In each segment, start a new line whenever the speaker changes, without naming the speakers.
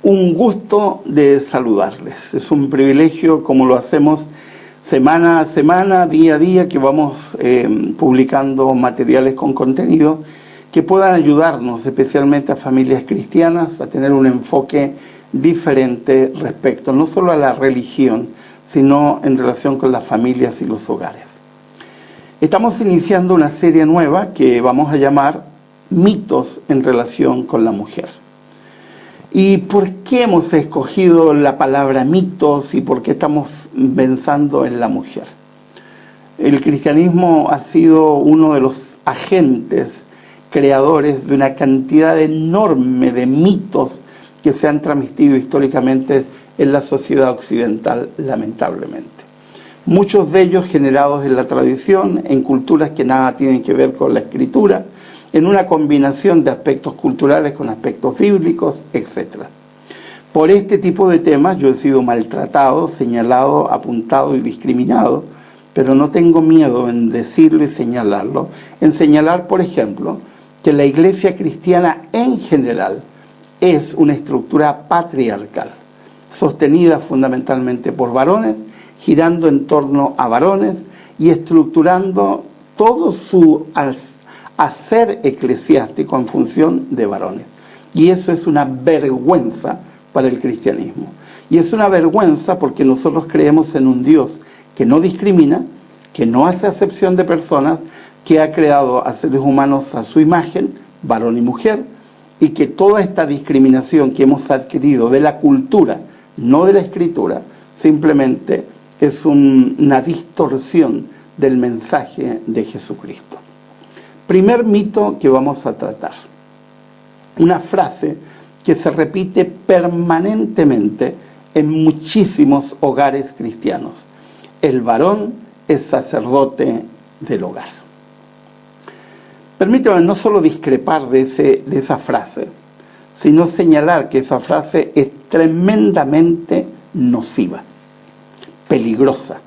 un gusto de saludarles. Es un privilegio, como lo hacemos semana a semana, día a día, que vamos publicando materiales con contenido que puedan ayudarnos, especialmente a familias cristianas, a tener un enfoque diferente respecto no solo a la religión, sino en relación con las familias y los hogares. Estamos iniciando una serie nueva que vamos a llamar Mitos en relación con la mujer. ¿Y por qué hemos escogido la palabra mitos y por qué estamos pensando en la mujer? El cristianismo ha sido uno de los agentes creadores de una cantidad enorme de mitos que se han transmitido históricamente en la sociedad occidental, lamentablemente. Muchos de ellos generados en la tradición, en culturas que nada tienen que ver con la escritura, en una combinación de aspectos culturales con aspectos bíblicos, etc. Por este tipo de temas yo he sido maltratado, señalado, apuntado y discriminado, pero no tengo miedo en decirlo y señalarlo, en señalar, por ejemplo, que la iglesia cristiana en general es una estructura patriarcal, sostenida fundamentalmente por varones, girando en torno a varones y estructurando todo su hacer eclesiástico en función de varones. Y eso es una vergüenza para el cristianismo. Y es una vergüenza porque nosotros creemos en un Dios que no discrimina, que no hace acepción de personas, que ha creado a seres humanos a su imagen, varón y mujer, y que toda esta discriminación que hemos adquirido de la cultura, no de la escritura, simplemente es una distorsión del mensaje de Jesucristo. Primer mito que vamos a tratar. Una frase que se repite permanentemente en muchísimos hogares cristianos. El varón es sacerdote del hogar. Permítame no solo discrepar de esa frase, sino señalar que esa frase es tremendamente nociva, peligrosa,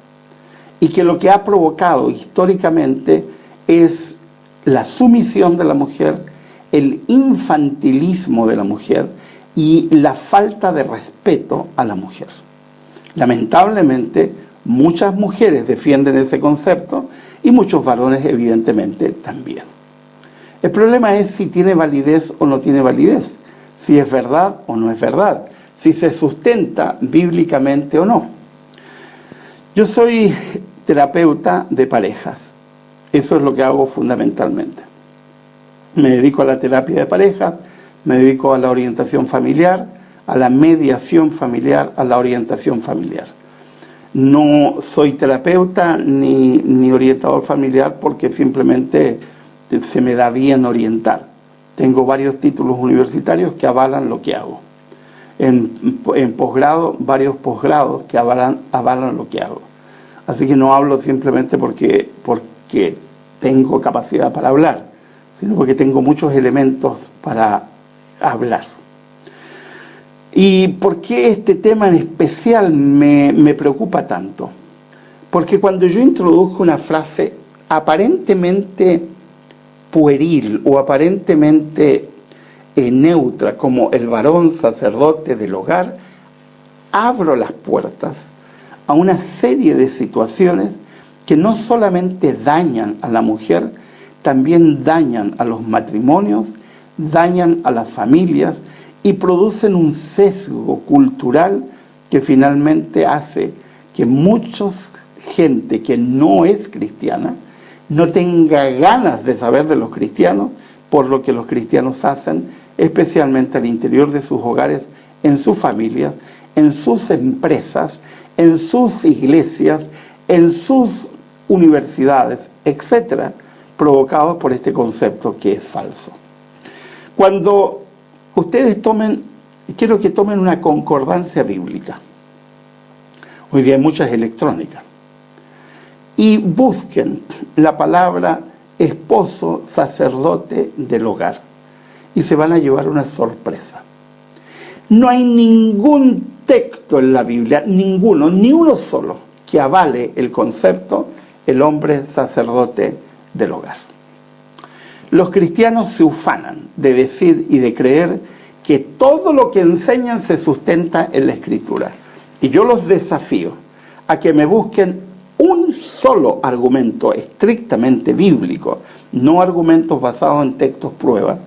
y que lo que ha provocado históricamente es la sumisión de la mujer, el infantilismo de la mujer y la falta de respeto a la mujer. Lamentablemente, muchas mujeres defienden ese concepto y muchos varones evidentemente también. El problema es si tiene validez o no tiene validez, si es verdad o no es verdad, si se sustenta bíblicamente o no. Yo soy terapeuta de parejas. Eso es lo que hago fundamentalmente. Me dedico a la terapia de parejas, me dedico a la orientación familiar, a la mediación familiar, a la orientación familiar. No soy terapeuta ni orientador familiar porque simplemente se me da bien orientar. Tengo varios títulos universitarios que avalan lo que hago. En posgrado, varios posgrados que avalan lo que hago. Así que no hablo simplemente porque tengo capacidad para hablar, sino porque tengo muchos elementos para hablar. ¿Y por qué este tema en especial me preocupa tanto? Porque cuando yo introduzco una frase aparentemente pueril o aparentemente neutra, como el varón sacerdote del hogar, abro las puertas a una serie de situaciones que no solamente dañan a la mujer, también dañan a los matrimonios, dañan a las familias y producen un sesgo cultural que finalmente hace que mucha gente que no es cristiana no tenga ganas de saber de los cristianos por lo que los cristianos hacen, especialmente al interior de sus hogares, en sus familias, en sus empresas, en sus iglesias, en sus universidades, etcétera, provocados por este concepto que es falso. Cuando ustedes quiero que tomen una concordancia bíblica. Hoy día hay muchas electrónicas. Y busquen la palabra esposo, sacerdote del hogar. Y se van a llevar una sorpresa. No hay ningún texto en la Biblia, ninguno, ni uno solo, que avale el concepto el hombre sacerdote del hogar. Los cristianos se ufanan de decir y de creer que todo lo que enseñan se sustenta en la Escritura. Y yo los desafío a que me busquen un solo argumento estrictamente bíblico, no argumentos basados en textos prueba,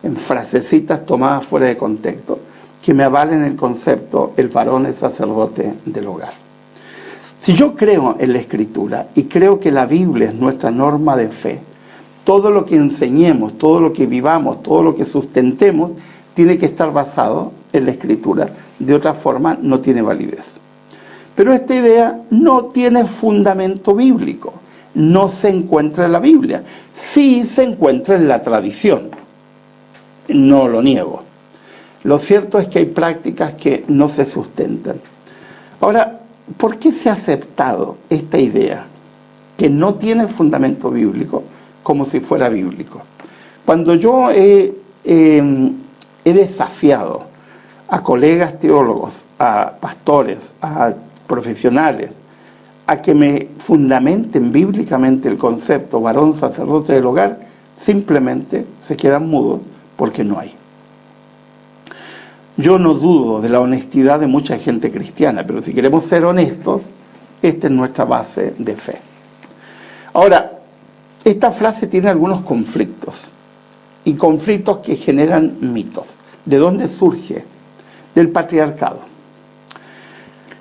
en frasecitas tomadas fuera de contexto, que me avalen el concepto, el varón es sacerdote del hogar. Si yo creo en la Escritura y creo que la Biblia es nuestra norma de fe, todo lo que enseñemos, todo lo que vivamos, todo lo que sustentemos, tiene que estar basado en la Escritura. De otra forma, no tiene validez. Pero esta idea no tiene fundamento bíblico. No se encuentra en la Biblia. Sí se encuentra en la tradición. No lo niego. Lo cierto es que hay prácticas que no se sustentan. Ahora, ¿por qué se ha aceptado esta idea que no tiene fundamento bíblico como si fuera bíblico? Cuando yo he desafiado a colegas teólogos, a pastores, a profesionales, a que me fundamenten bíblicamente el concepto varón sacerdote del hogar, simplemente se quedan mudos porque no hay. Yo no dudo de la honestidad de mucha gente cristiana, pero si queremos ser honestos, esta es nuestra base de fe. Ahora, esta frase tiene algunos conflictos, y conflictos que generan mitos. ¿De dónde surge? Del patriarcado.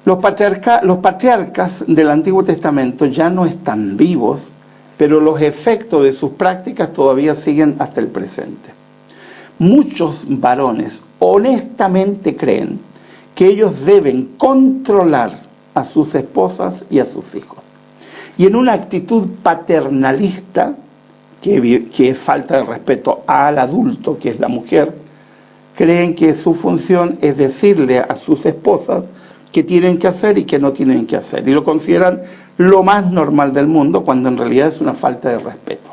Los patriarcas del Antiguo Testamento ya no están vivos, pero los efectos de sus prácticas todavía siguen hasta el presente. Muchos varones honestamente creen que ellos deben controlar a sus esposas y a sus hijos. Y en una actitud paternalista, que es falta de respeto al adulto, que es la mujer, creen que su función es decirle a sus esposas qué tienen que hacer y qué no tienen que hacer. Y lo consideran lo más normal del mundo, cuando en realidad es una falta de respeto.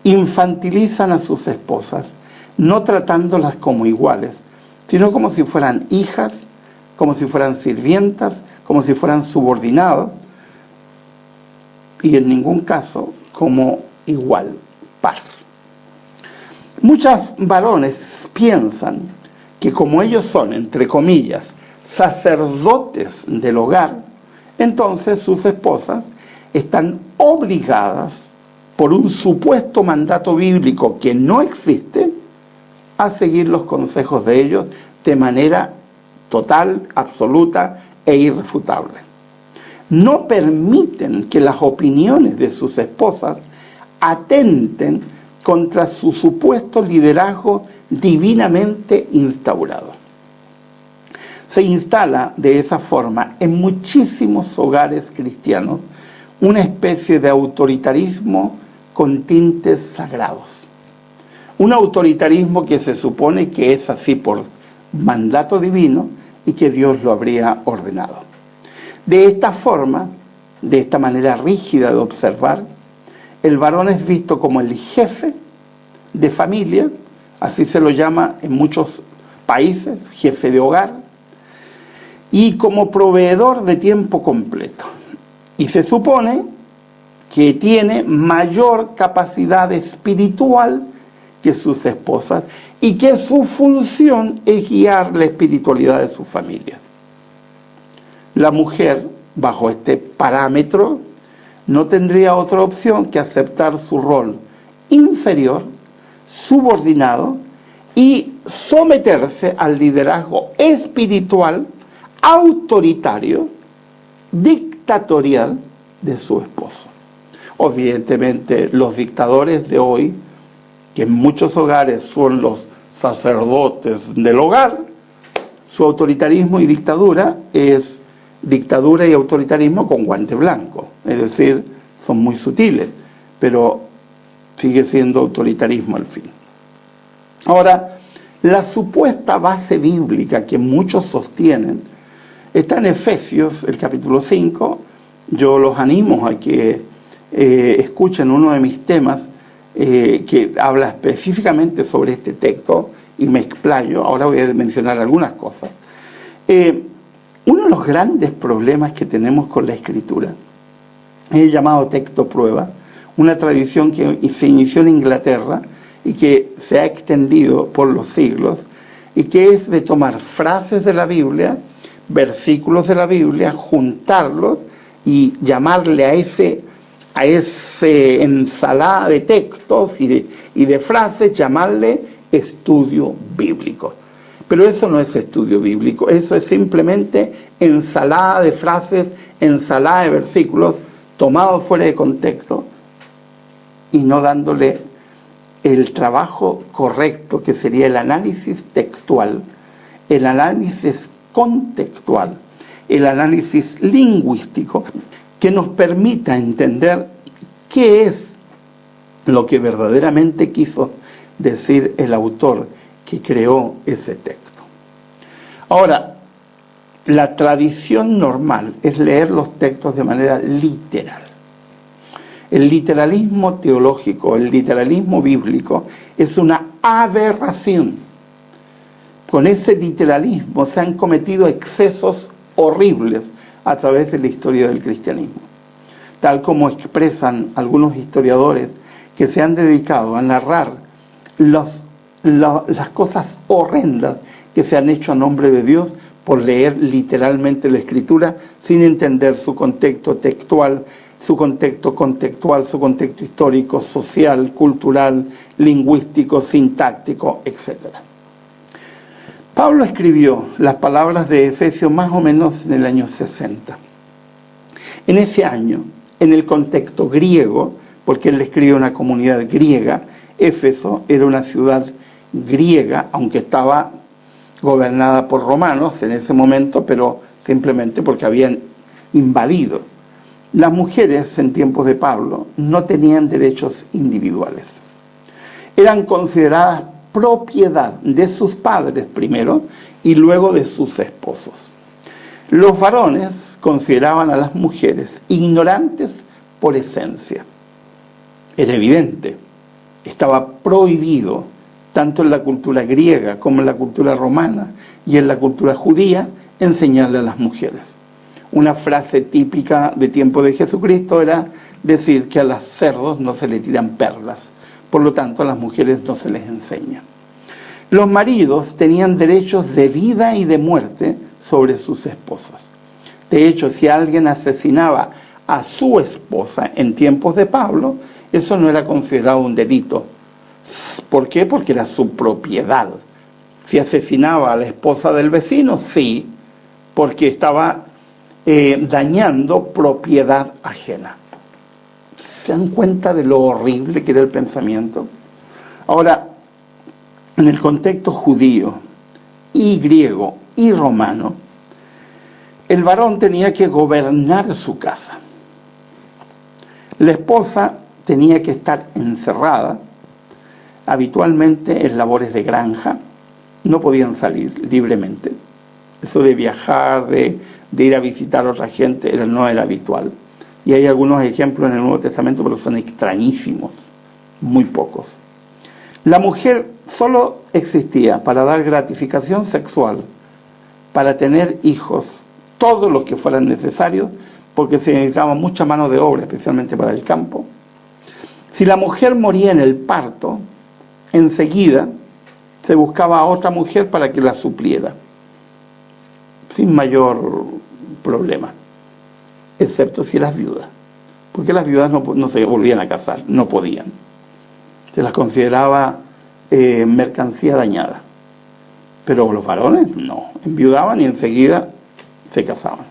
Infantilizan a sus esposas, no tratándolas como iguales, sino como si fueran hijas, como si fueran sirvientas, como si fueran subordinadas, y en ningún caso como igual par. Muchos varones piensan que como ellos son, entre comillas, sacerdotes del hogar, entonces sus esposas están obligadas por un supuesto mandato bíblico que no existe a seguir los consejos de ellos de manera total, absoluta e irrefutable. No permiten que las opiniones de sus esposas atenten contra su supuesto liderazgo divinamente instaurado. Se instala de esa forma en muchísimos hogares cristianos una especie de autoritarismo con tintes sagrados. Un autoritarismo que se supone que es así por mandato divino y que Dios lo habría ordenado. De esta forma, de esta manera rígida de observar, el varón es visto como el jefe de familia, así se lo llama en muchos países, jefe de hogar, y como proveedor de tiempo completo. Y se supone que tiene mayor capacidad espiritual que sus esposas y que su función es guiar la espiritualidad de su familia. La mujer, bajo este parámetro, no tendría otra opción que aceptar su rol inferior, subordinado, y someterse al liderazgo espiritual, autoritario, dictatorial de su esposo. Evidentemente, los dictadores de hoy, que en muchos hogares son los sacerdotes del hogar, su autoritarismo y dictadura es dictadura y autoritarismo con guante blanco. Es decir, son muy sutiles, pero sigue siendo autoritarismo al fin. Ahora, la supuesta base bíblica que muchos sostienen está en Efesios, el capítulo 5. Yo los animo a que escuchen uno de mis temas que habla específicamente sobre este texto y me explayo. Ahora voy a mencionar algunas cosas. Uno de los grandes problemas que tenemos con la Escritura es el llamado texto prueba, una tradición que se inició en Inglaterra y que se ha extendido por los siglos y que es de tomar frases de la Biblia, versículos de la Biblia, juntarlos y llamarle a ese ensalada de textos y de frases, llamarle estudio bíblico. Pero eso no es estudio bíblico, eso es simplemente ensalada de frases, ensalada de versículos tomados fuera de contexto y no dándole el trabajo correcto, que sería el análisis textual, el análisis contextual, el análisis lingüístico, que nos permita entender qué es lo que verdaderamente quiso decir el autor que creó ese texto. Ahora, la tradición normal es leer los textos de manera literal. El literalismo teológico, el literalismo bíblico, es una aberración. Con ese literalismo se han cometido excesos horribles a través de la historia del cristianismo, tal como expresan algunos historiadores que se han dedicado a narrar las cosas horrendas que se han hecho a nombre de Dios por leer literalmente la Escritura sin entender su contexto textual, su contexto contextual, su contexto histórico, social, cultural, lingüístico, sintáctico, etc. Pablo escribió las palabras de Efesios más o menos en el año 60. En ese año, en el contexto griego, porque él le escribió a una comunidad griega, Éfeso era una ciudad griega, aunque estaba gobernada por romanos en ese momento, pero simplemente porque habían invadido. Las mujeres en tiempos de Pablo no tenían derechos individuales. Eran consideradas propiedad de sus padres primero y luego de sus esposos. Los varones consideraban a las mujeres ignorantes por esencia. Era evidente, estaba prohibido, tanto en la cultura griega como en la cultura romana y en la cultura judía, enseñarle a las mujeres. Una frase típica de tiempo de Jesucristo era decir que a los cerdos no se les tiran perlas, por lo tanto a las mujeres no se les enseña. Los maridos tenían derechos de vida y de muerte sobre sus esposas. De hecho, si alguien asesinaba a su esposa en tiempos de Pablo, eso no era considerado un delito. ¿Por qué? Porque era su propiedad. Si asesinaba a la esposa del vecino, sí, porque estaba dañando propiedad ajena. ¿Se dan cuenta de lo horrible que era el pensamiento? Ahora, en el contexto judío y griego y romano, el varón tenía que gobernar su casa. La esposa tenía que estar encerrada, habitualmente en labores de granja, no podían salir libremente. Eso de viajar, de ir a visitar a otra gente, no era habitual. Y hay algunos ejemplos en el Nuevo Testamento, pero son extrañísimos, muy pocos. La mujer solo existía para dar gratificación sexual, para tener hijos, todos los que fueran necesarios, porque se necesitaba mucha mano de obra, especialmente para el campo. Si la mujer moría en el parto, enseguida se buscaba a otra mujer para que la supliera, sin mayor problema, excepto si eras viuda, porque las viudas no se volvían a casar, no podían. Se las consideraba mercancía dañada. Pero los varones no, enviudaban y enseguida se casaban.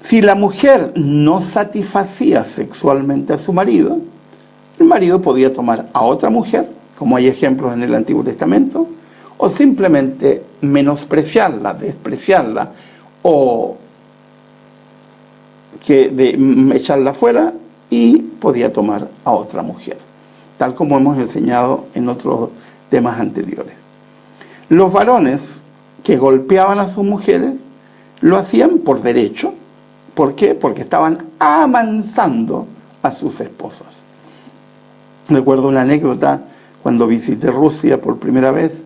Si la mujer no satisfacía sexualmente a su marido, el marido podía tomar a otra mujer, como hay ejemplos en el Antiguo Testamento, o simplemente menospreciarla, despreciarla, o echarla fuera, y podía tomar a otra mujer, tal como hemos enseñado en otros temas anteriores. Los varones que golpeaban a sus mujeres lo hacían por derecho. ¿Por qué? Porque estaban amansando a sus esposas. Recuerdo una anécdota, cuando visité Rusia por primera vez,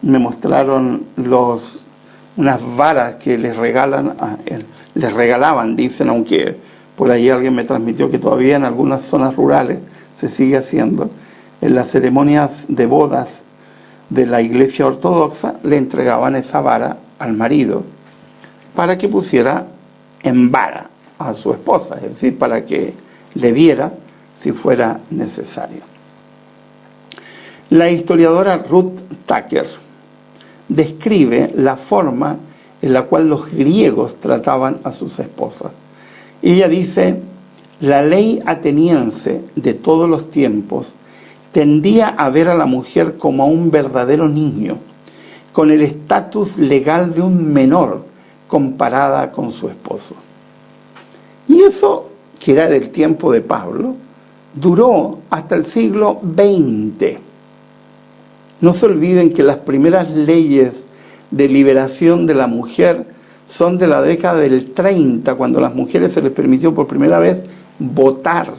me mostraron unas varas que les regalaban, dicen, aunque por ahí alguien me transmitió que todavía en algunas zonas rurales se sigue haciendo, en las ceremonias de bodas de la Iglesia Ortodoxa le entregaban esa vara al marido para que pusiera en vara a su esposa, es decir, para que le diera si fuera necesario. La historiadora Ruth Tucker describe la forma en la cual los griegos trataban a sus esposas. Ella dice: la ley ateniense de todos los tiempos tendía a ver a la mujer como a un verdadero niño, con el estatus legal de un menor comparada con su esposo. Y eso, que era del tiempo de Pablo, duró hasta el siglo XX. No se olviden que las primeras leyes de liberación de la mujer son de la década del 30, cuando a las mujeres se les permitió por primera vez votar.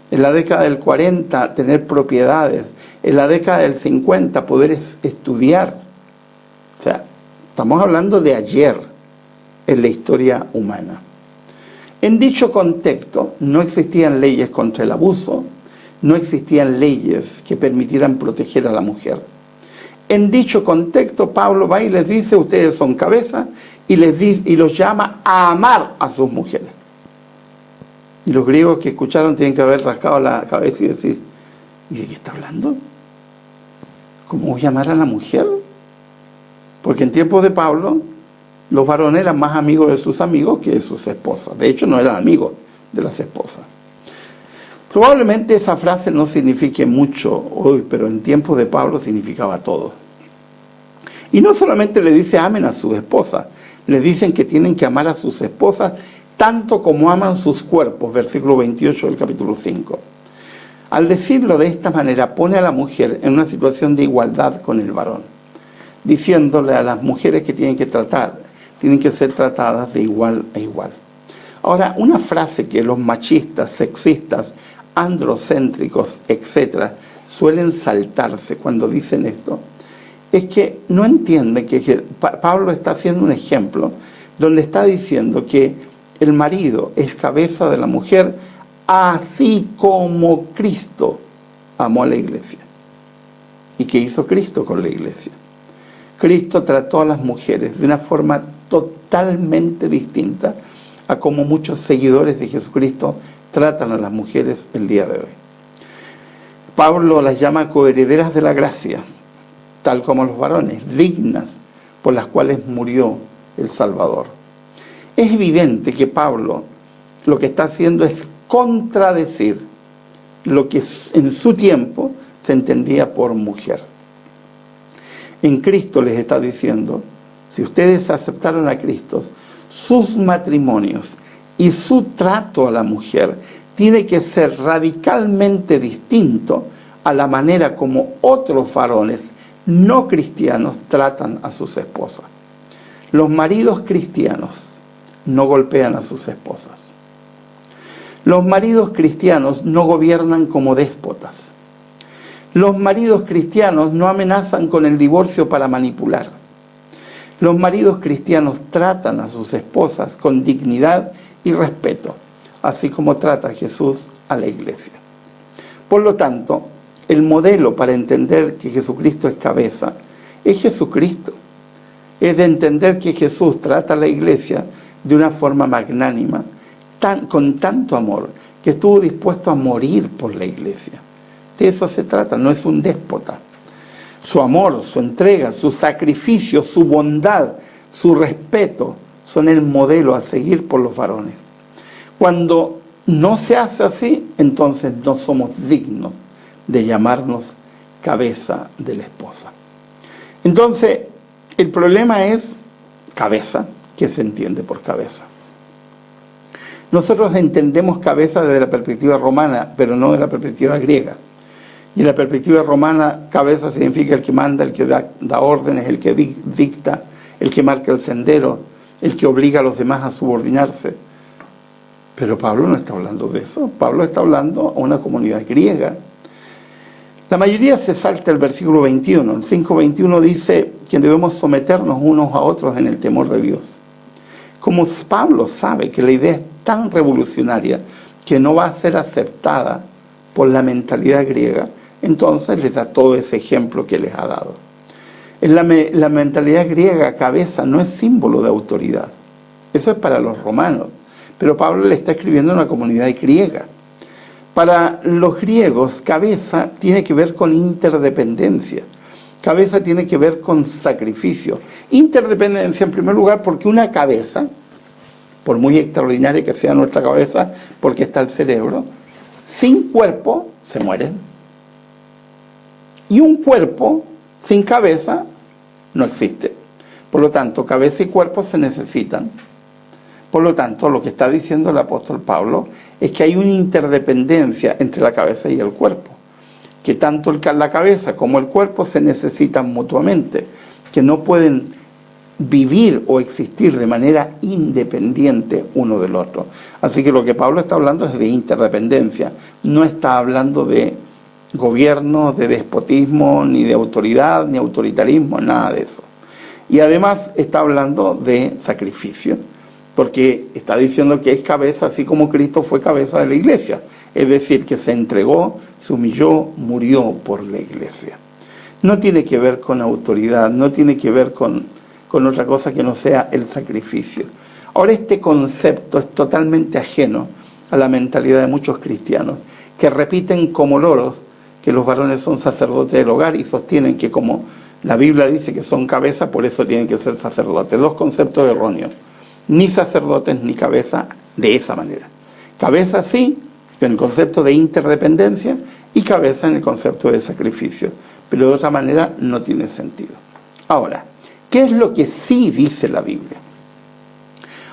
En la década del 40 tener propiedades. En la década del 50 poder estudiar. O sea, estamos hablando de ayer en la historia humana. En dicho contexto no existían leyes contra el abuso, no existían leyes que permitieran proteger a la mujer. En dicho contexto, Pablo va y les dice: ustedes son cabeza, y los llama a amar a sus mujeres. Y los griegos que escucharon tienen que haber rascado la cabeza y decir: ¿y de qué está hablando? ¿Cómo voy a amar a la mujer? Porque en tiempos de Pablo, los varones eran más amigos de sus amigos que de sus esposas. De hecho, no eran amigos de las esposas. Probablemente esa frase no signifique mucho hoy, pero en tiempos de Pablo significaba todo. Y no solamente le dice amen a sus esposas, le dicen que tienen que amar a sus esposas tanto como aman sus cuerpos, versículo 28 del capítulo 5. Al decirlo de esta manera, pone a la mujer en una situación de igualdad con el varón, diciéndole a las mujeres que tienen que ser tratadas de igual a igual. Ahora, una frase que los machistas, sexistas, androcéntricos, etc., suelen saltarse cuando dicen esto, es que no entienden que Pablo está haciendo un ejemplo donde está diciendo que el marido es cabeza de la mujer, así como Cristo amó a la iglesia. ¿Y qué hizo Cristo con la iglesia? Cristo trató a las mujeres de una forma totalmente distinta a como muchos seguidores de Jesucristo tratan a las mujeres el día de hoy. Pablo las llama coherederas de la gracia, tal como los varones, dignas por las cuales murió el Salvador. Es evidente que Pablo lo que está haciendo es contradecir lo que en su tiempo se entendía por mujer. En Cristo les está diciendo: si ustedes aceptaron a Cristo, sus matrimonios y su trato a la mujer tiene que ser radicalmente distinto a la manera como otros varones no cristianos tratan a sus esposas. Los maridos cristianos no golpean a sus esposas. Los maridos cristianos no gobiernan como déspotas. Los maridos cristianos no amenazan con el divorcio para manipular. Los maridos cristianos tratan a sus esposas con dignidad y respeto, así como trata Jesús a la iglesia. Por lo tanto, el modelo para entender que Jesucristo es cabeza es Jesucristo. Es de entender que Jesús trata a la iglesia de una forma magnánima, con tanto amor, que estuvo dispuesto a morir por la iglesia. De eso se trata, no es un déspota. Su amor, su entrega, su sacrificio, su bondad, su respeto son el modelo a seguir por los varones. Cuando no se hace así, entonces no somos dignos de llamarnos cabeza de la esposa. Entonces, el problema es cabeza. ¿Qué se entiende por cabeza? Nosotros entendemos cabeza desde la perspectiva romana, pero no de la perspectiva griega. Y en la perspectiva romana, cabeza significa el que manda, el que da órdenes, el que dicta, el que marca el sendero, el que obliga a los demás a subordinarse. Pero Pablo no está hablando de eso. Pablo está hablando a una comunidad griega. La mayoría se salta el versículo 21. El 5:21 dice que debemos someternos unos a otros en el temor de Dios. Como Pablo sabe que la idea es tan revolucionaria que no va a ser aceptada por la mentalidad griega, entonces les da todo ese ejemplo que les ha dado. En la mentalidad griega, cabeza no es símbolo de autoridad. Eso es para los romanos. Pero Pablo le está escribiendo a una comunidad griega. Para los griegos, cabeza tiene que ver con interdependencia. Cabeza tiene que ver con sacrificio. Interdependencia, en primer lugar, porque una cabeza, por muy extraordinaria que sea nuestra cabeza, porque está el cerebro, sin cuerpo se muere. Y un cuerpo sin cabeza no existe. Por lo tanto, cabeza y cuerpo se necesitan. Por lo tanto, lo que está diciendo el apóstol Pablo es que hay una interdependencia entre la cabeza y el cuerpo. Que tanto la cabeza como el cuerpo se necesitan mutuamente. Que no pueden vivir o existir de manera independiente uno del otro. Así que lo que Pablo está hablando es de interdependencia. No está hablando de gobierno, de despotismo, ni de autoridad, ni autoritarismo, nada de eso. Y además está hablando de sacrificio, porque está diciendo que es cabeza, así como Cristo fue cabeza de la iglesia. Es decir, que se entregó, se humilló, murió por la iglesia. No tiene que ver con autoridad, no tiene que ver con otra cosa que no sea el sacrificio. Ahora, este concepto es totalmente ajeno a la mentalidad de muchos cristianos, que repiten como loros que los varones son sacerdotes del hogar y sostienen que como la Biblia dice que son cabeza, por eso tienen que ser sacerdotes. Dos conceptos erróneos. Ni sacerdotes ni cabeza de esa manera. Cabeza sí, en el concepto de interdependencia, y cabeza en el concepto de sacrificio. Pero de otra manera no tiene sentido. Ahora, ¿qué es lo que sí dice la Biblia?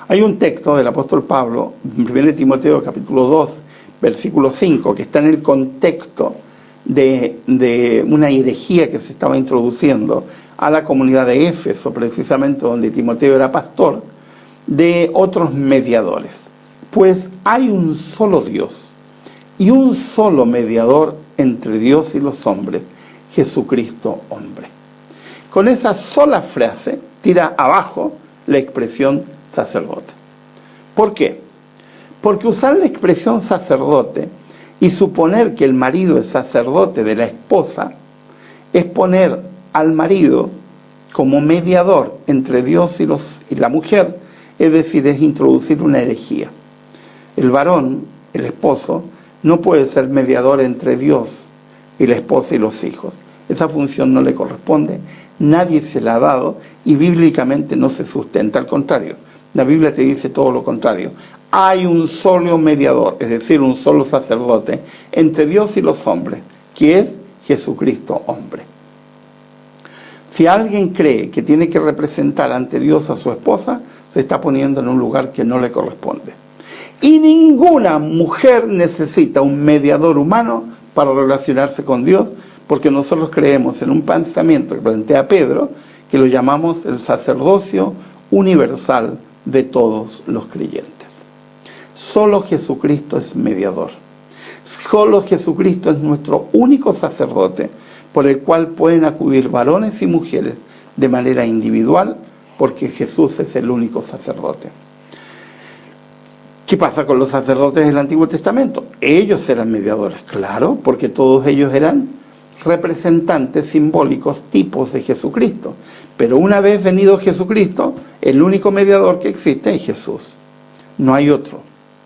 Hay un texto del apóstol Pablo, en 1 Timoteo capítulo 2, versículo 5, que está en el contexto de una herejía que se estaba introduciendo a la comunidad de Éfeso, precisamente donde Timoteo era pastor, de otros mediadores. Pues hay un solo Dios y un solo mediador entre Dios y los hombres, Jesucristo hombre. Con esa sola frase tira abajo la expresión sacerdote. ¿Por qué? Porque usar la expresión sacerdote y suponer que el marido es sacerdote de la esposa es poner al marido como mediador entre Dios y la mujer, es decir, es introducir una herejía. El varón, el esposo, no puede ser mediador entre Dios y la esposa y los hijos. Esa función no le corresponde, nadie se la ha dado y bíblicamente no se sustenta. Al contrario, la Biblia te dice todo lo contrario. Hay un solo mediador, es decir, un solo sacerdote entre Dios y los hombres, que es Jesucristo hombre. Si alguien cree que tiene que representar ante Dios a su esposa, se está poniendo en un lugar que no le corresponde. Y ninguna mujer necesita un mediador humano para relacionarse con Dios, porque nosotros creemos en un pensamiento que plantea Pedro, que lo llamamos el sacerdocio universal de todos los creyentes. Solo Jesucristo es mediador. Solo Jesucristo es nuestro único sacerdote, por el cual pueden acudir varones y mujeres de manera individual, porque Jesús es el único sacerdote. ¿Qué pasa con los sacerdotes del Antiguo Testamento? Ellos eran mediadores, claro, porque todos ellos eran representantes simbólicos, tipos de Jesucristo. Pero una vez venido Jesucristo, el único mediador que existe es Jesús. No hay otro,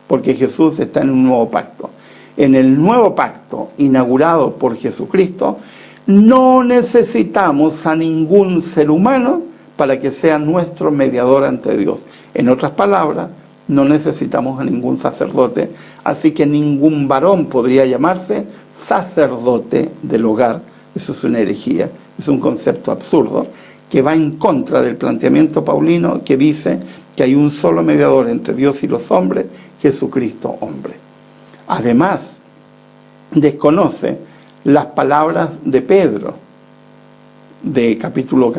porque Jesús está en un nuevo pacto. En el nuevo pacto inaugurado por Jesucristo, no necesitamos a ningún ser humano para que sea nuestro mediador ante Dios. En otras palabras, no necesitamos a ningún sacerdote, así que ningún varón podría llamarse sacerdote del hogar. Eso es una herejía, es un concepto absurdo que va en contra del planteamiento paulino que dice que hay un solo mediador entre Dios y los hombres, Jesucristo hombre. Además, desconoce las palabras de Pedro, de capítulo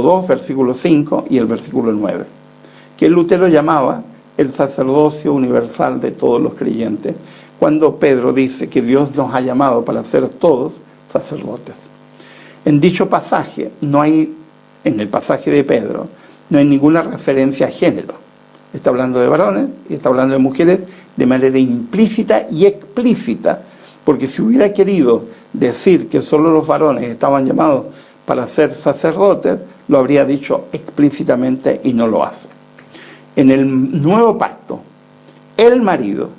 2, versículo 5 y el versículo 9, que Lutero llamaba el sacerdocio universal de todos los creyentes, cuando Pedro dice que Dios nos ha llamado para ser todos sacerdotes. En dicho pasaje, en el pasaje de Pedro, no hay ninguna referencia a género. Está hablando de varones y está hablando de mujeres de manera implícita y explícita, porque si hubiera querido decir que solo los varones estaban llamados para ser sacerdotes, lo habría dicho explícitamente y no lo hace. En el nuevo pacto, el marido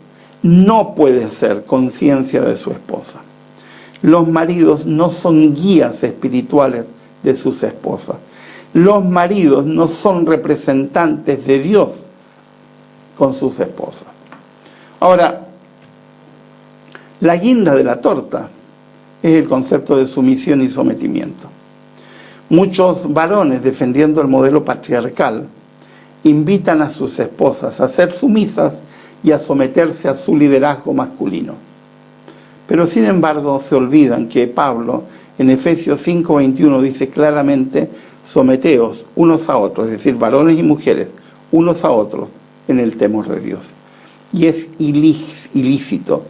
no puede ser conciencia de su esposa. Los maridos no son guías espirituales de sus esposas. Los maridos no son representantes de Dios con sus esposas. Ahora, la guinda de la torta es el concepto de sumisión y sometimiento. Muchos varones, defendiendo el modelo patriarcal, invitan a sus esposas a ser sumisas y a someterse a su liderazgo masculino. Pero sin embargo se olvidan que Pablo en Efesios 5:21 dice claramente: someteos unos a otros, es decir, varones y mujeres, unos a otros en el temor de Dios. Y es ilícito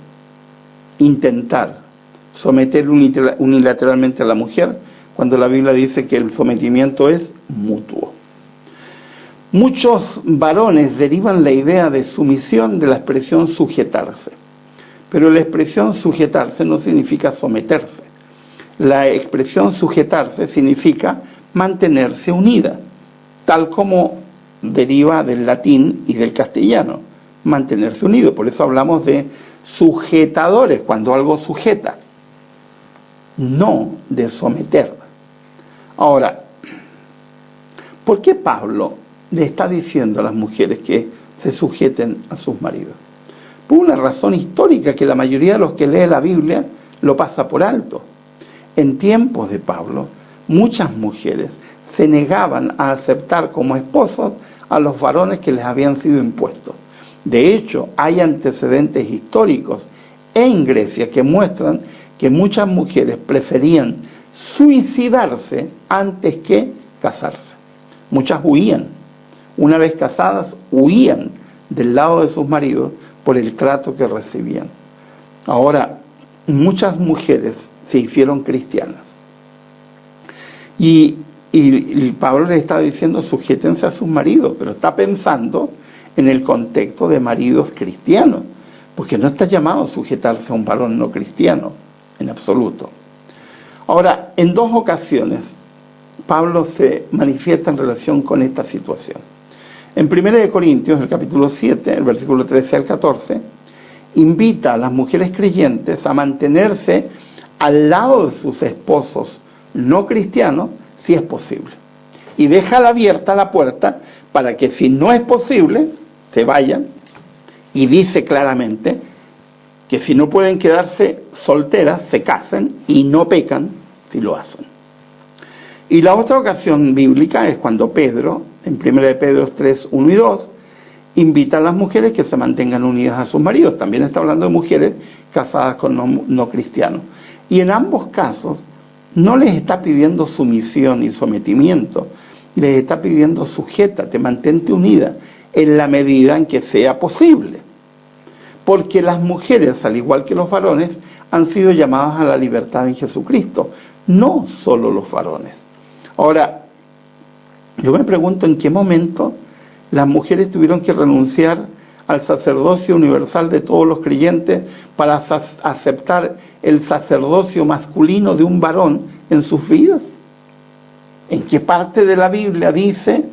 intentar someter unilateralmente a la mujer cuando la Biblia dice que el sometimiento es mutuo. Muchos varones derivan la idea de sumisión de la expresión sujetarse, pero la expresión sujetarse no significa someterse. La expresión sujetarse significa mantenerse unida, tal como deriva del latín y del castellano, mantenerse unido. Por eso hablamos de sujetadores, cuando algo sujeta, no de someter. Ahora, ¿por qué Pablo le está diciendo a las mujeres que se sujeten a sus maridos? Por una razón histórica que la mayoría de los que lee la Biblia lo pasa por alto. En tiempos de Pablo, muchas mujeres se negaban a aceptar como esposos a los varones que les habían sido impuestos. De hecho, hay antecedentes históricos en Grecia que muestran que muchas mujeres preferían suicidarse antes que casarse. Muchas huían. Una vez casadas, huían del lado de sus maridos por el trato que recibían. Ahora, muchas mujeres se hicieron cristianas. Y Pablo les está diciendo: sujétense a sus maridos, pero está pensando en el contexto de maridos cristianos, porque no está llamado a sujetarse a un varón no cristiano, en absoluto. Ahora, en dos ocasiones, Pablo se manifiesta en relación con esta situación. En 1 Corintios, el capítulo 7, el versículo 13 al 14, invita a las mujeres creyentes a mantenerse al lado de sus esposos no cristianos, si es posible. Y deja abierta la puerta para que, si no es posible, se vayan. Y dice claramente que si no pueden quedarse solteras, se casen y no pecan si lo hacen. Y la otra ocasión bíblica es cuando Pedro, en 1 Pedro 3, 1 y 2, invita a las mujeres que se mantengan unidas a sus maridos. También está hablando de mujeres casadas con no cristianos. Y en ambos casos no les está pidiendo sumisión y sometimiento, les está pidiendo: sujétate, mantente unida en la medida en que sea posible. Porque las mujeres, al igual que los varones, han sido llamadas a la libertad en Jesucristo, no solo los varones. Ahora, yo me pregunto en qué momento las mujeres tuvieron que renunciar al sacerdocio universal de todos los creyentes para aceptar el sacerdocio masculino de un varón en sus vidas. ¿En qué parte de la Biblia dice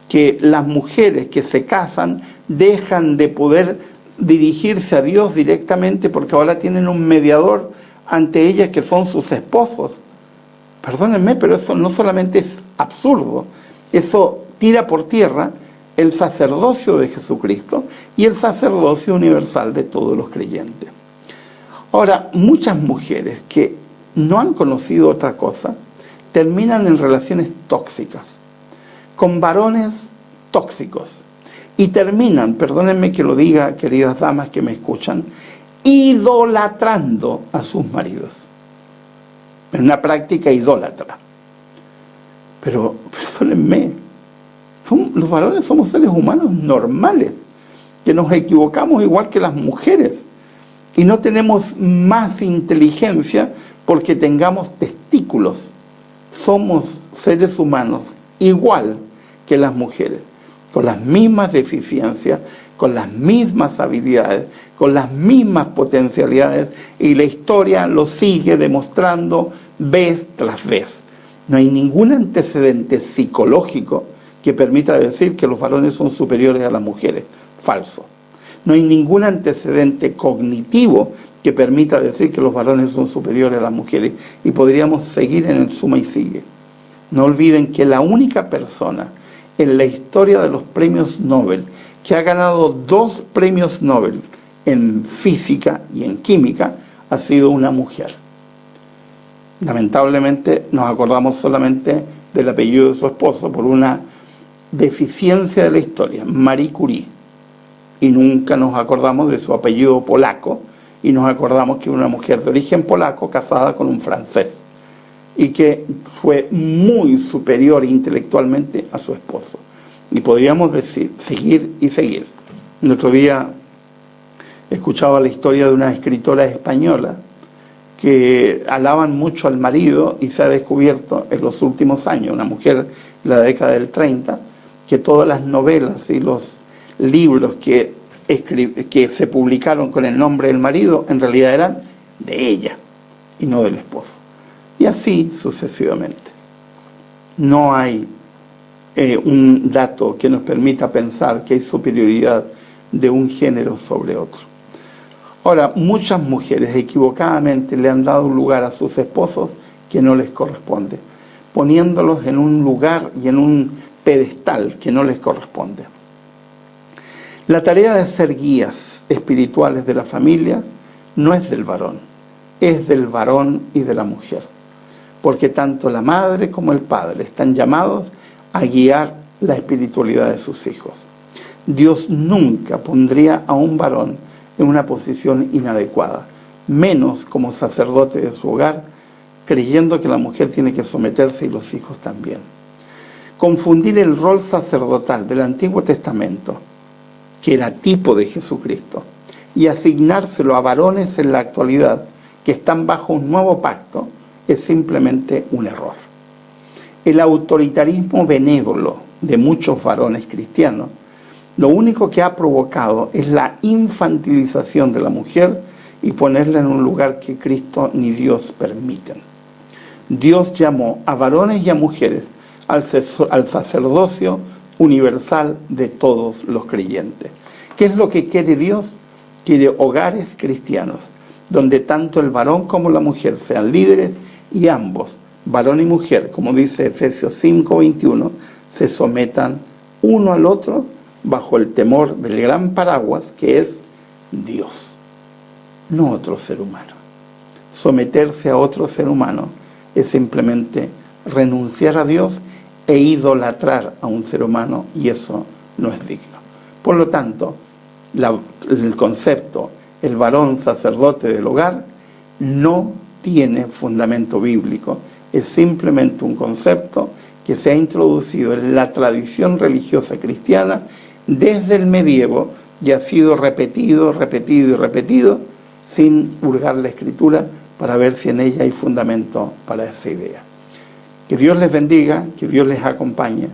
que las mujeres que se casan dejan de poder dirigirse a Dios directamente porque ahora tienen un mediador ante ellas que son sus esposos? Perdónenme, pero eso no solamente es absurdo, eso tira por tierra el sacerdocio de Jesucristo y el sacerdocio universal de todos los creyentes. Ahora, muchas mujeres que no han conocido otra cosa terminan en relaciones tóxicas, con varones tóxicos, y terminan, perdónenme que lo diga, queridas damas que me escuchan, idolatrando a sus maridos. En una práctica idólatra. Pero, perdónenme, los varones somos seres humanos normales, que nos equivocamos igual que las mujeres, y no tenemos más inteligencia porque tengamos testículos. Somos seres humanos igual que las mujeres, con las mismas deficiencias, con las mismas habilidades, con las mismas potencialidades, y la historia lo sigue demostrando vez tras vez. No hay ningún antecedente psicológico que permita decir que los varones son superiores a las mujeres. Falso. No hay ningún antecedente cognitivo que permita decir que los varones son superiores a las mujeres. Y podríamos seguir en el suma y sigue. No olviden que la única persona en la historia de los premios Nobel que ha ganado 2 premios Nobel en física y en química ha sido una mujer. Lamentablemente nos acordamos solamente del apellido de su esposo por una deficiencia de la historia, Marie Curie, y nunca nos acordamos de su apellido polaco, y nos acordamos que una mujer de origen polaco casada con un francés, y que fue muy superior intelectualmente a su esposo. Y podríamos decir, seguir y seguir. El otro día escuchaba la historia de una escritora española que alaban mucho al marido, y se ha descubierto en los últimos años, una mujer de la década del 30, que todas las novelas y los libros que se publicaron con el nombre del marido en realidad eran de ella y no del esposo. Y así sucesivamente. No hay un dato que nos permita pensar que hay superioridad de un género sobre otro. Ahora, muchas mujeres equivocadamente le han dado un lugar a sus esposos que no les corresponde, poniéndolos en un lugar y en un pedestal que no les corresponde. La tarea de ser guías espirituales de la familia no es del varón, es del varón y de la mujer, porque tanto la madre como el padre están llamados a guiar la espiritualidad de sus hijos. Dios nunca pondría a un varón en una posición inadecuada, menos como sacerdote de su hogar, creyendo que la mujer tiene que someterse y los hijos también. Confundir el rol sacerdotal del Antiguo Testamento, que era tipo de Jesucristo, y asignárselo a varones en la actualidad que están bajo un nuevo pacto, es simplemente un error. El autoritarismo benévolo de muchos varones cristianos lo único que ha provocado es la infantilización de la mujer y ponerla en un lugar que Cristo ni Dios permiten. Dios llamó a varones y a mujeres al sacerdocio universal de todos los creyentes. ¿Qué es lo que quiere Dios? Quiere hogares cristianos, donde tanto el varón como la mujer sean líderes y ambos, varón y mujer, como dice Efesios 5:21, se sometan uno al otro bajo el temor del gran paraguas que es Dios, no otro ser humano. Someterse a otro ser humano es simplemente renunciar a Dios e idolatrar a un ser humano, y eso no es digno. Por lo tanto, el concepto, el varón sacerdote del hogar, no tiene fundamento bíblico, es simplemente un concepto que se ha introducido en la tradición religiosa cristiana desde el medievo y ha sido repetido y repetido sin hurgar la Escritura para ver si en ella hay fundamento para esa idea. Que Dios les bendiga, que Dios les acompañe.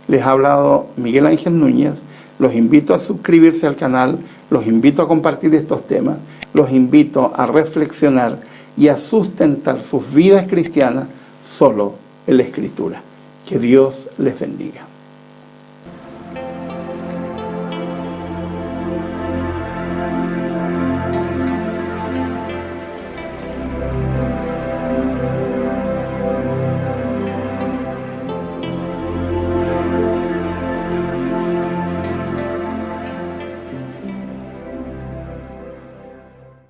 Les ha hablado Miguel Ángel Núñez. Los invito a suscribirse al canal, los invito a compartir estos temas, los invito a reflexionar y a sustentar sus vidas cristianas solo en la Escritura. Que Dios les bendiga.